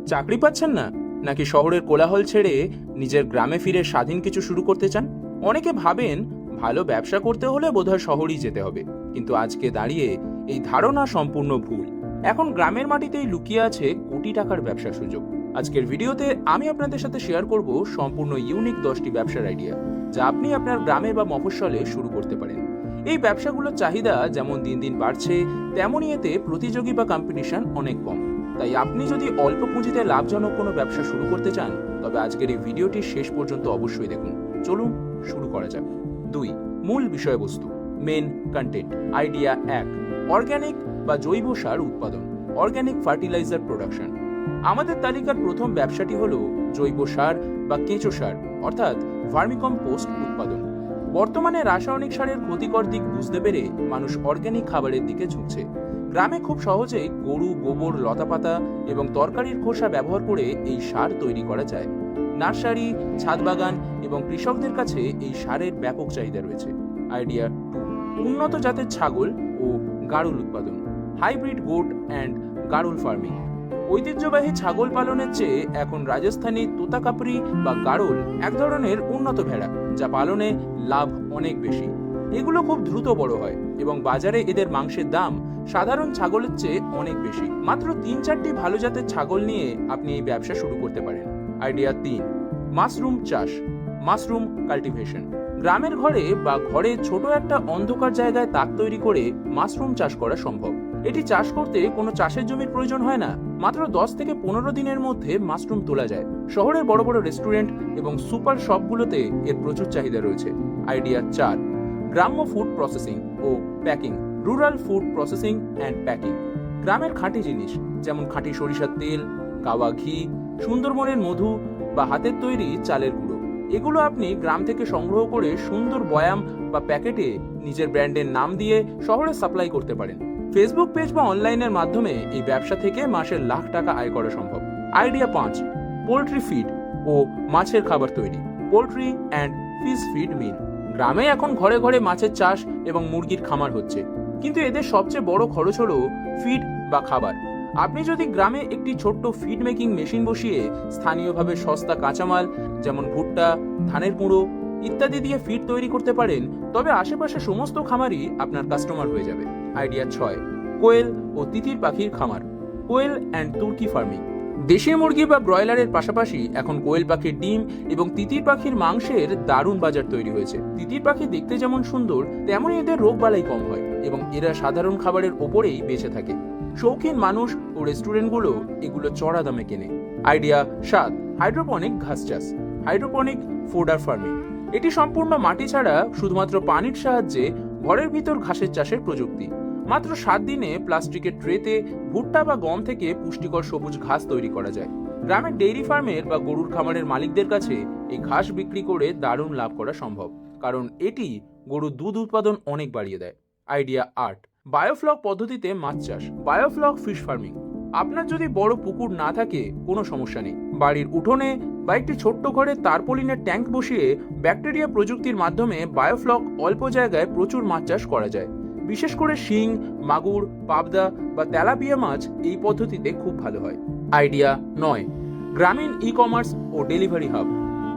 চাকরি পাচ্ছেন না, নাকি শহরের কোলাহল ছেড়ে নিজের গ্রামে ফিরে স্বাধীন কিছু শুরু করতে চান? অনেকে ভাবেন ভালো ব্যবসা করতে হলে বোধহয় শহরেই যেতে হবে, কিন্তু আজকে দাঁড়িয়ে এই ধারণা সম্পূর্ণ ভুল। এখন গ্রামের মাটিতেই লুকিয়ে আছে কোটি টাকার ব্যবসার সুযোগ। আজকের ভিডিওতে আমি আপনাদের সাথে শেয়ার করব সম্পূর্ণ ইউনিক 10টি ব্যবসার আইডিয়া, যা আপনি আপনার গ্রামে বা মফস্বলে শুরু করতে পারেন। এই ব্যবসাগুলোর চাহিদা যেমন দিন দিন বাড়ছে, তেমনই এতে প্রতিযোগী বা কম্পিটিশন অনেক কম। তাই আপনি যদি অল্প পুঁজিতে লাভজনক কোনো ব্যবসা শুরু করতে চান, তবে আজকের এই ভিডিওটি শেষ পর্যন্ত অবশ্যই দেখুন। চলুন শুরু করা যাক। 2. মূল বিষয়বস্তু, মেন কন্টেন্ট। আইডিয়া 1, অর্গানিক বা জৈব সার উৎপাদন, অর্গানিক ফার্টিলাইজার প্রোডাকশন। আমাদের তালিকার প্রথম ব্যবসাটি হলো জৈব সার বা কেঁচো সার, অর্থাৎ ভার্মিকম্পোস্ট উৎপাদন। বর্তমানে রাসায়নিক সারের ক্ষতিকর দিক বুঝতে পেরে মানুষ অর্গানিক খাবারের দিকে ঝুঁকছে। গ্রামে খুব সহজেই গরু গোবর, লতাপাতা এবং তরকারির খোসা ব্যবহার করে এই সার তৈরি করা যায়। নার্সারি, ছাদ বাগান এবং কৃষকদের কাছে এই সারের ব্যাপক চাহিদা রয়েছে। আইডিয়া 2, উন্নত জাতের ছাগল ও গাড়ল উৎপাদন, হাইব্রিড গোট অ্যান্ড গাড়ল ফার্মিং। ঐতিহ্যবাহী ছাগল পালনের চেয়ে এখন রাজস্থানী তোতাকাপরি বা গাড়ল এক ধরনের উন্নত ভেড়া, যা পালনে লাভ অনেক বেশি। এগুলো খুব দ্রুত বড় হয় এবং বাজারে এদের মাংসের দাম সাধারণ ছাগলের চেয়ে অনেক বেশি। মাত্র 3-4টি ভালো জাতের ছাগল নিয়ে আপনি এই ব্যবসা শুরু করতে পারেন। আইডিয়া 3, মাশরুম চাষ, মাশরুম কাল্টিভেশন। গ্রামের ঘরে বা ঘরে ছোট একটা অন্ধকার জায়গায় তাক তৈরি করে মাশরুম চাষ করা সম্ভব। এটি চাষ করতে কোনো চাষের জমির প্রয়োজন হয় না। মাত্র 10 থেকে 15 দিনের মধ্যে মাশরুম তোলা যায়। শহরের বড় বড় রেস্টুরেন্ট এবং সুপার শপগুলোতে এর প্রচুর চাহিদা রয়েছে। আইডিয়া 4, গ্রাম্য ফুড প্রসেসিং ও packing, rural food processing and packing. গ্রামের খাঁটি জিনিস যেমন খাঁটি সরিষার তেল, গাওয়া ঘি, সুন্দরবনের মধু বা হাতের তৈরি চালের গুঁড়ো, এগুলো আপনি গ্রাম থেকে সংগ্রহ করে সুন্দর বয়াম বা প্যাকেটে নিজের ব্র্যান্ডের নাম দিয়ে শহরে সাপ্লাই করতে পারেন। ফেসবুক পেজ বা অনলাইনের মাধ্যমে এই ব্যবসা থেকে মাসে লাখ টাকা আয় করা সম্ভব। আইডিয়া 5, পোল্ট্রি ফিড ও মাছের খাবার তৈরি, poultry and fish feed mill. গ্রামে এখন ঘরে ঘরে মাছের চাষ এবং মুরগির খামার হচ্ছে, কিন্তু এদের সবচেয়ে বড় খরচ হলো ফিড বা খাবার। আপনি যদি গ্রামে একটি ছোট্ট ফিড মেকিং মেশিন বসিয়ে স্থানীয়ভাবে সস্তা কাঁচামাল যেমন ভুট্টা, ধানের গুঁড়ো ইত্যাদি দিয়ে ফিড তৈরি করতে পারেন, তবে আশেপাশে সমস্ত খামারই আপনার কাস্টমার হয়ে যাবে। আইডিয়া 6, কোয়েল ও তিতির পাখির খামার, কোয়েল অ্যান্ড তুর্কি ফার্মিং। দেশি মুরগি বা ব্রয়লারের পাশাপাশি এখন কোয়েল পাখির ডিম এবং তিতির পাখির মাংসের দারুণ বাজার তৈরি হয়েছে। তিতির পাখি দেখতে যেমন সুন্দর, তেমনই এদের রোগবালাই কম হয় এবং এরা সাধারণ খাবারের ওপরেই বেঁচে থাকে। শৌখিন মানুষ ও রেস্টুরেন্টগুলো এগুলো চড়া দামে কেনে। আইডিয়া 7, হাইড্রোপনিক ঘাস চাষ, হাইড্রোপনিক ফোডার ফার্মিং। এটি সম্পূর্ণ মাটি ছাড়া শুধুমাত্র পানির সাহায্যে ঘরের ভিতর ঘাসের চাষের প্রযুক্তি। মাত্র 7 দিনে প্লাস্টিকের ট্রেতে ভুট্টা বা গম থেকে পুষ্টিকর সবুজ ঘাস তৈরি করা যায়। গ্রামের ডেইরি ফার্মের বা গরুর খামারের মালিকদের কাছে এই ঘাস বিক্রি করে দারুণ লাভ করা সম্ভব, কারণ এটি গরুর দুধ উৎপাদন অনেক বাড়িয়ে দেয়। আইডিয়া 8, বায়োফ্লক পদ্ধতিতে মাছ চাষ, বায়োফ্লক ফিশ ফার্মিং। আপনার যদি বড় পুকুর না থাকে কোনো সমস্যা নেই, বাড়ির উঠোনে বা একটি ছোট্ট ঘরে তারপলিনের ট্যাঙ্ক বসিয়ে ব্যাকটেরিয়া প্রযুক্তির মাধ্যমে বায়োফ্লক অল্প জায়গায় প্রচুর মাছ চাষ করা যায়। বিশেষ করে শিং, মাগুর, পাবদা বা তেলাপিয়া মাছ এই পদ্ধতিতে খুব ভালো হয়। আইডিয়া 9, গ্রামীণ ই কমার্স ও delivery hub,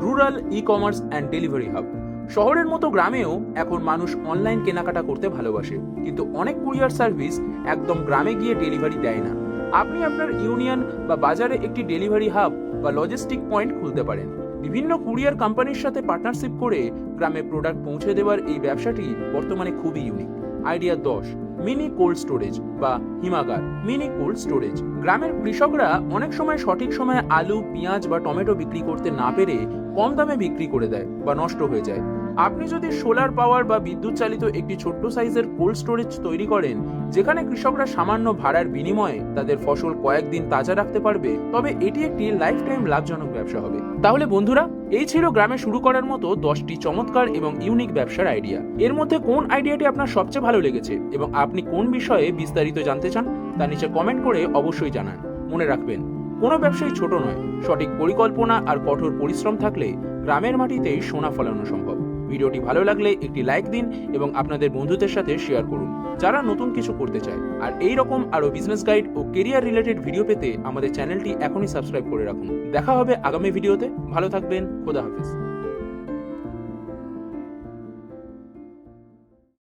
rural e commerce and delivery hub. শহরের মতো গ্রামেও এখন মানুষ অনলাইন কেনাকাটা করতে ভালোবাসে, কিন্তু অনেক কুরিয়ার সার্ভিস একদম গ্রামে গিয়ে ডেলিভারি দেয় না। আপনি আপনার ইউনিয়ন বা বাজারে একটি ডেলিভারি হাব বা লজিস্টিক পয়েন্ট খুলতে পারেন। বিভিন্ন কুরিয়ার কোম্পানির সাথে পার্টনারশিপ করে গ্রামে প্রোডাক্ট পৌঁছে দেওয়ার এই ব্যবসাটি বর্তমানে খুবই unique. Idea 10, mini cold storage বা হিমাগার, মিনি কোল্ড স্টোরেজ। গ্রামের কৃষকরা অনেক সময় সঠিক সময়ে আলু, পেঁয়াজ বা টমেটো বিক্রি করতে না পেরে কম দামে বিক্রি করে দেয় বা নষ্ট হয়ে যায়। আপনি যদি সোলার পাওয়ার বা বিদ্যুৎ চালিত একটি ছোট্ট সাইজের কোল্ড স্টোরেজ তৈরি করেন, যেখানে কৃষকরা সামান্য ভাড়ার বিনিময়ে তাদের ফসল কয়েকদিন তাজা রাখতে পারবে, তবে এটি একটি লাইফ টাইম লাভজনক ব্যবসা হবে। তাহলে বন্ধুরা, এই ছিল গ্রামে শুরু করার মতো 10টি চমৎকার এবং ইউনিক ব্যবসার আইডিয়া। এর মধ্যে কোন আইডিয়াটি আপনার সবচেয়ে ভালো লেগেছে এবং আপনি কোন বিষয়ে বিস্তারিত জানতে চান তা নিচে কমেন্ট করে অবশ্যই জানান। মনে রাখবেন, কোনো ব্যবসাই ছোট নয়, সঠিক পরিকল্পনা আর কঠোর পরিশ্রম থাকলে গ্রামের মাটিতেই সোনা ফলানো সম্ভব। ভিডিওটি ভালো লাগলে একটি লাইক দিন এবং আপনাদের বন্ধুদের সাথে শেয়ার করুন যারা নতুন কিছু করতে চায়। আর এই রকম আরো বিজনেস গাইড ও কেরিয়ার রিলেটেড ভিডিও পেতে আমাদের চ্যানেলটি এখনই সাবস্ক্রাইব করে রাখুন। দেখা হবে আগামী ভিডিওতে। ভালো থাকবেন। খোদা হাফেজ।